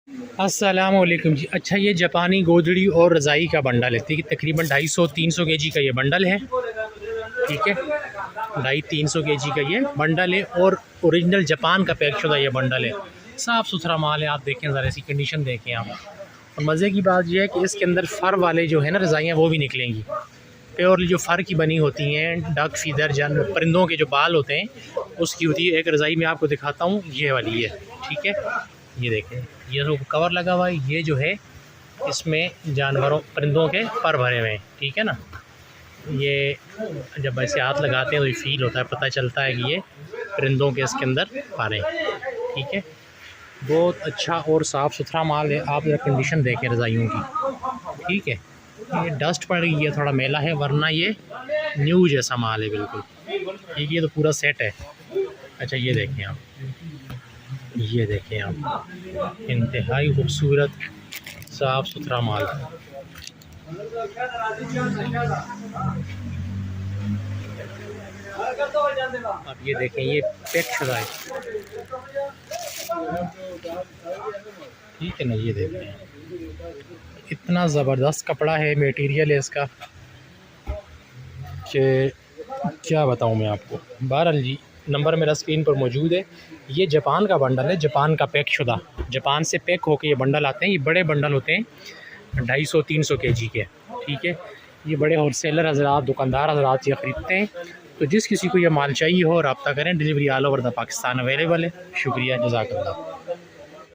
अस्सलामुअलैकुम जी। अच्छा, ये जापानी गोदड़ी और रज़ाई का बंडल है। ठीक है, तकरीबन 250-300 केजी का ये बंडल है। ठीक है, 250-300 केजी का ये बंडल है और ओरिजिनल जापान का पैक शुदा ये बंडल है। साफ़ सुथरा माल है। आप देखें ज़रा, इसकी कंडीशन देखें आप। और मज़े की बात यह है कि इसके अंदर फ़र वाले जो है ना रज़ाइयाँ, वो भी निकलेंगी। प्योरली जो फ़र की बनी होती हैं, डक फीदर जानवर परिंदों के जो बाल होते हैं उसकी होती है। एक रज़ाई मैं आपको दिखाता हूँ, ये वाली है। ठीक है, ये देखें, ये जो कवर लगा हुआ है ये जो है, इसमें जानवरों परिंदों के पर भरे हुए हैं। ठीक है ना, ये जब ऐसे हाथ लगाते हैं तो ये फील होता है, पता चलता है कि ये परिंदों के इसके अंदर पर हैं। ठीक है, बहुत अच्छा और साफ़ सुथरा माल है। आप कंडीशन देखें रज़ाइयों की। ठीक है, ये डस्ट पड़ गई है, थोड़ा मेला है, वरना ये न्यू जैसा माल है बिल्कुल। ठीक है, ये तो पूरा सेट है। अच्छा, ये देखें आप, ये देखें आप, इंतहाई खूबसूरत साफ़ सुथरा माल। अब ये देखें, ये पैक शुदा है। ठीक है ना, ये देखें, इतना ज़बरदस्त कपड़ा है, मटेरियल है इसका कि क्या बताऊं मैं आपको। बहरहाल जी, नंबर मेरा स्क्रीन पर मौजूद है। ये जापान का बंडल है, जापान का पैक शुदा। जापान से पैक होकर ये बंडल आते हैं। ये बड़े बंडल होते हैं, 250-300 केजी के। ठीक है, ये बड़े होलसेलर हज़रात, दुकानदार हज़रात ये ख़रीदते हैं। तो जिस किसी को ये माल चाहिए हो, रब्ता करें। Delivery all over the Pakistan available है। शुक्रिया, जज़ाकल्लाह।